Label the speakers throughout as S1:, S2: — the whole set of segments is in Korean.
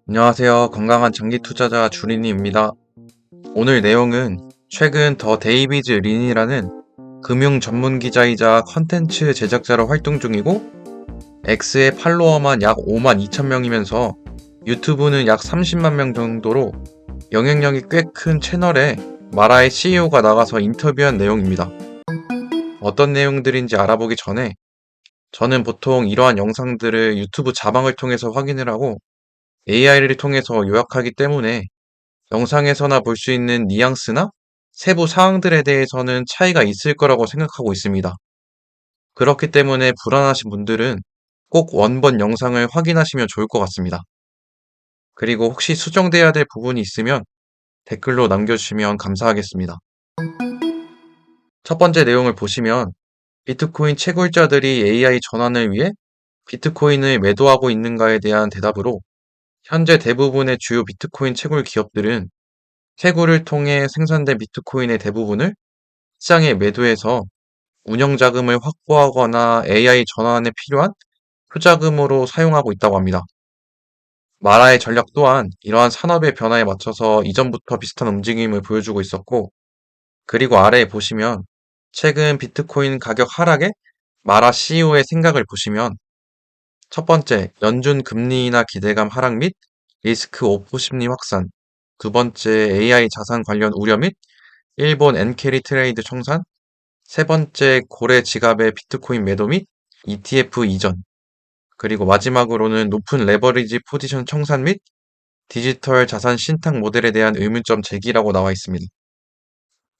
S1: 안녕하세요. 건강한 장기 투자자 주린이입니다. 오늘 내용은 최근 더 데이비즈 린이라는 금융 전문 기자이자 컨텐츠 제작자로 활동 중이고 X의 팔로워만 약 5만 2천 명이면서 유튜브는 약 30만 명 정도로 영향력이 꽤 큰 채널에 마라의 CEO가 나가서 인터뷰한 내용입니다. 어떤 내용들인지 알아보기 전에 저는 보통 이러한 영상들을 유튜브 자막을 통해서 확인을 하고 AI를 통해서 요약하기 때문에 영상에서나 볼 수 있는 뉘앙스나 세부 사항들에 대해서는 차이가 있을 거라고 생각하고 있습니다. 그렇기 때문에 불안하신 분들은 꼭 원본 영상을 확인하시면 좋을 것 같습니다. 그리고 혹시 수정돼야 될 부분이 있으면 댓글로 남겨주시면 감사하겠습니다. 첫 번째 내용을 보시면 비트코인 채굴자들이 AI 전환을 위해 비트코인을 매도하고 있는가에 대한 대답으로 현재 대부분의 주요 비트코인 채굴 기업들은 채굴을 통해 생산된 비트코인의 대부분을 시장에 매도해서 운영 자금을 확보하거나 AI 전환에 필요한 투자금으로 사용하고 있다고 합니다. 마라의 전략 또한 이러한 산업의 변화에 맞춰서 이전부터 비슷한 움직임을 보여주고 있었고, 그리고 아래에 보시면 최근 비트코인 가격 하락에 마라 CEO의 생각을 보시면 첫 번째, 연준 금리 인하 기대감 하락 및 리스크 오프 심리 확산. 두 번째, AI 자산 관련 우려 및 일본 엔캐리 트레이드 청산. 세 번째, 고래 지갑의 비트코인 매도 및 ETF 이전. 그리고 마지막으로는 높은 레버리지 포지션 청산 및 디지털 자산 신탁 모델에 대한 의문점 제기라고 나와 있습니다.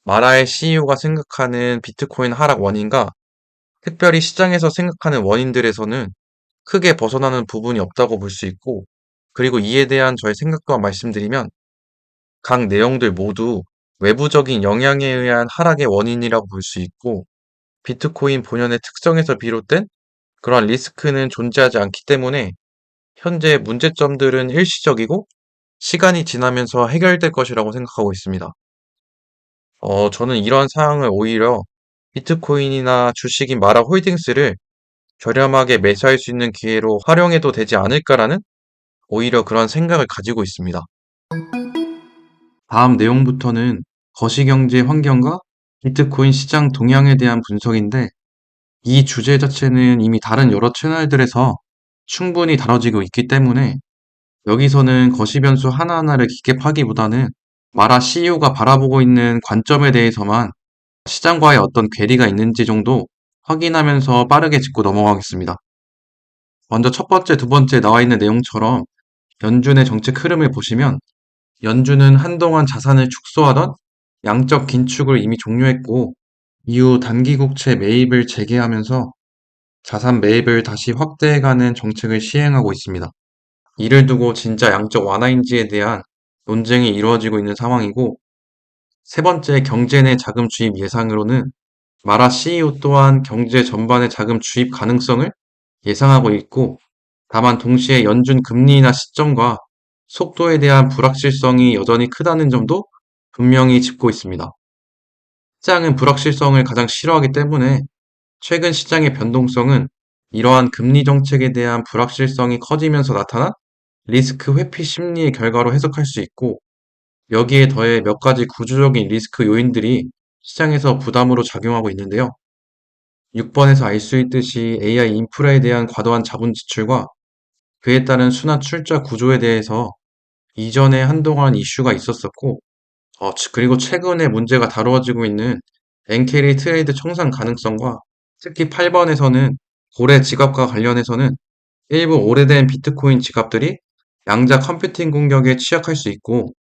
S1: 마라의 CEO가 생각하는 비트코인 하락 원인과 특별히 시장에서 생각하는 원인들에서는 크게 벗어나는 부분이 없다고 볼 수 있고, 그리고 이에 대한 저의 생각 또한 말씀드리면 각 내용들 모두 외부적인 영향에 의한 하락의 원인이라고 볼 수 있고, 비트코인 본연의 특성에서 비롯된 그러한 리스크는 존재하지 않기 때문에 현재 문제점들은 일시적이고 시간이 지나면서 해결될 것이라고 생각하고 있습니다. 저는 이러한 상황을 오히려 비트코인이나 주식인 마라 홀딩스를 저렴하게 매수할 수 있는 기회로 활용해도 되지 않을까라는 오히려 그런 생각을 가지고 있습니다. 다음 내용부터는 거시경제 환경과 비트코인 시장 동향에 대한 분석인데 이 주제 자체는 이미 다른 여러 채널들에서 충분히 다뤄지고 있기 때문에 여기서는 거시 변수 하나하나를 깊게 파기보다는 마라 CEO가 바라보고 있는 관점에 대해서만 시장과의 어떤 괴리가 있는지 정도 확인하면서 빠르게 짚고 넘어가겠습니다. 먼저 첫 번째, 두 번째 나와 있는 내용처럼 연준의 정책 흐름을 보시면 연준은 한동안 자산을 축소하던 양적 긴축을 이미 종료했고 이후 단기 국채 매입을 재개하면서 자산 매입을 다시 확대해가는 정책을 시행하고 있습니다. 이를 두고 진짜 양적 완화인지에 대한 논쟁이 이루어지고 있는 상황이고, 세 번째 경제 내 자금 주입 예상으로는 마라 CEO 또한 경제 전반의 자금 주입 가능성을 예상하고 있고, 다만 동시에 연준 금리 인하 시점과 속도에 대한 불확실성이 여전히 크다는 점도 분명히 짚고 있습니다. 시장은 불확실성을 가장 싫어하기 때문에 최근 시장의 변동성은 이러한 금리 정책에 대한 불확실성이 커지면서 나타난 리스크 회피 심리의 결과로 해석할 수 있고, 여기에 더해 몇 가지 구조적인 리스크 요인들이 시장에서 부담으로 작용하고 있는데요. 6번에서 알 수 있듯이 AI 인프라에 대한 과도한 자본 지출과 그에 따른 순환 출자 구조에 대해서 이전에 한동안 이슈가 있었었고, 그리고 최근에 문제가 다루어지고 있는 엔캐리 트레이드 청산 가능성과 특히 8번에서는 고래 지갑과 관련해서는 일부 오래된 비트코인 지갑들이 양자 컴퓨팅 공격에 취약할 수 있고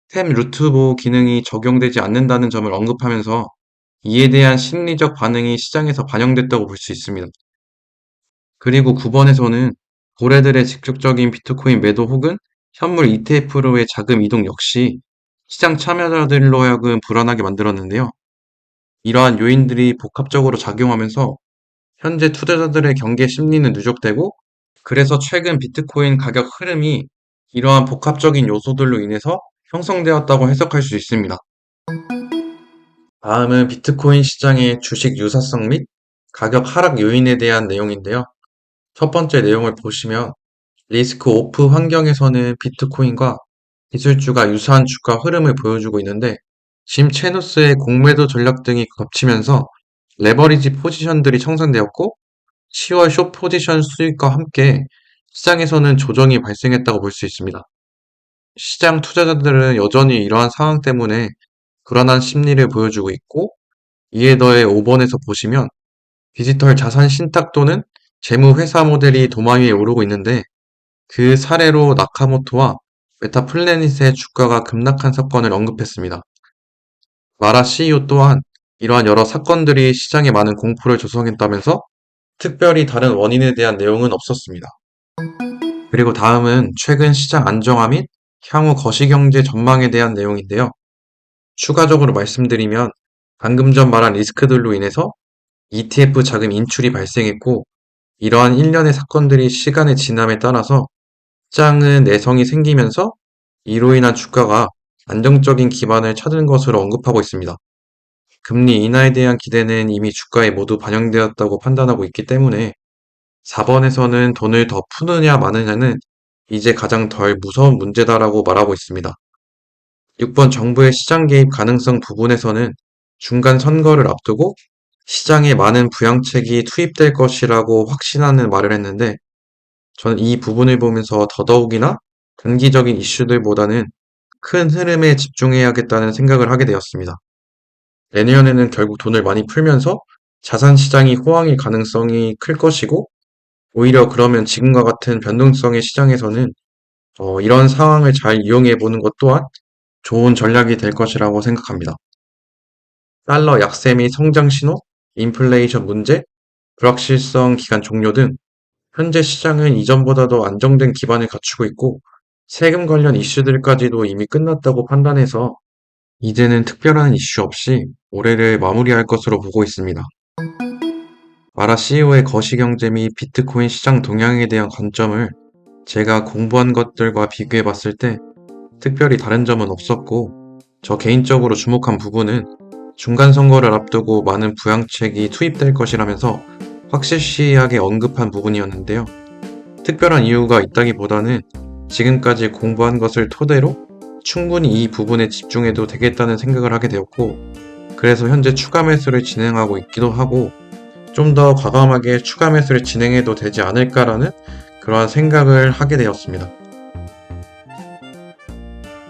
S1: 템 루트 보호 기능이 적용되지 않는다는 점을 언급하면서 이에 대한 심리적 반응이 시장에서 반영됐다고 볼 수 있습니다. 그리고 9번에서는 고래들의 직접적인 비트코인 매도 혹은 현물 ETF로의 자금 이동 역시 시장 참여자들로 하여금 불안하게 만들었는데요. 이러한 요인들이 복합적으로 작용하면서 현재 투자자들의 경계 심리는 누적되고 그래서 최근 비트코인 가격 흐름이 이러한 복합적인 요소들로 인해서 형성되었다고 해석할 수 있습니다. 다음은 비트코인 시장의 주식 유사성 및 가격 하락 요인에 대한 내용인데요. 첫 번째 내용을 보시면 리스크 오프 환경에서는 비트코인과 기술주가 유사한 주가 흐름을 보여주고 있는데, 짐 체노스의 공매도 전략 등이 겹치면서 레버리지 포지션들이 청산되었고, 10월 숏 포지션 수익과 함께 시장에서는 조정이 발생했다고 볼 수 있습니다. 시장 투자자들은 여전히 이러한 상황 때문에 불안한 심리를 보여주고 있고, 이에 더해 5번에서 보시면 디지털 자산 신탁 또는 재무 회사 모델이 도마 위에 오르고 있는데, 그 사례로 나카모토와 메타 플래닛의 주가가 급락한 사건을 언급했습니다. 마라 CEO 또한 이러한 여러 사건들이 시장에 많은 공포를 조성했다면서 특별히 다른 원인에 대한 내용은 없었습니다. 그리고 다음은 최근 시장 안정화 및 향후 거시경제 전망에 대한 내용인데요. 추가적으로 말씀드리면 방금 전 말한 리스크들로 인해서 ETF 자금 인출이 발생했고, 이러한 일련의 사건들이 시간의 지남에 따라서 시장은 내성이 생기면서 이로 인한 주가가 안정적인 기반을 찾은 것으로 언급하고 있습니다. 금리 인하에 대한 기대는 이미 주가에 모두 반영되었다고 판단하고 있기 때문에 4번에서는 돈을 더 푸느냐 마느냐는 이제 가장 덜 무서운 문제다라고 말하고 있습니다. 6번 정부의 시장 개입 가능성 부분에서는 중간 선거를 앞두고 시장에 많은 부양책이 투입될 것이라고 확신하는 말을 했는데, 저는 이 부분을 보면서 더더욱이나 단기적인 이슈들보다는 큰 흐름에 집중해야겠다는 생각을 하게 되었습니다. 내년에는 결국 돈을 많이 풀면서 자산 시장이 호황일 가능성이 클 것이고, 오히려 그러면 지금과 같은 변동성의 시장에서는 이런 상황을 잘 이용해 보는 것 또한 좋은 전략이 될 것이라고 생각합니다. 달러 약세 및 성장 신호, 인플레이션 문제, 불확실성 기간 종료 등 현재 시장은 이전보다도 안정된 기반을 갖추고 있고, 세금 관련 이슈들까지도 이미 끝났다고 판단해서 이제는 특별한 이슈 없이 올해를 마무리할 것으로 보고 있습니다. 마라 CEO의 거시경제 및 비트코인 시장 동향에 대한 관점을 제가 공부한 것들과 비교해 봤을 때 특별히 다른 점은 없었고, 저 개인적으로 주목한 부분은 중간 선거를 앞두고 많은 부양책이 투입될 것이라면서 확실시하게 언급한 부분이었는데요. 특별한 이유가 있다기보다는 지금까지 공부한 것을 토대로 충분히 이 부분에 집중해도 되겠다는 생각을 하게 되었고, 그래서 현재 추가 매수를 진행하고 있기도 하고, 좀 더 과감하게 추가 매수를 진행해도 되지 않을까라는 그러한 생각을 하게 되었습니다.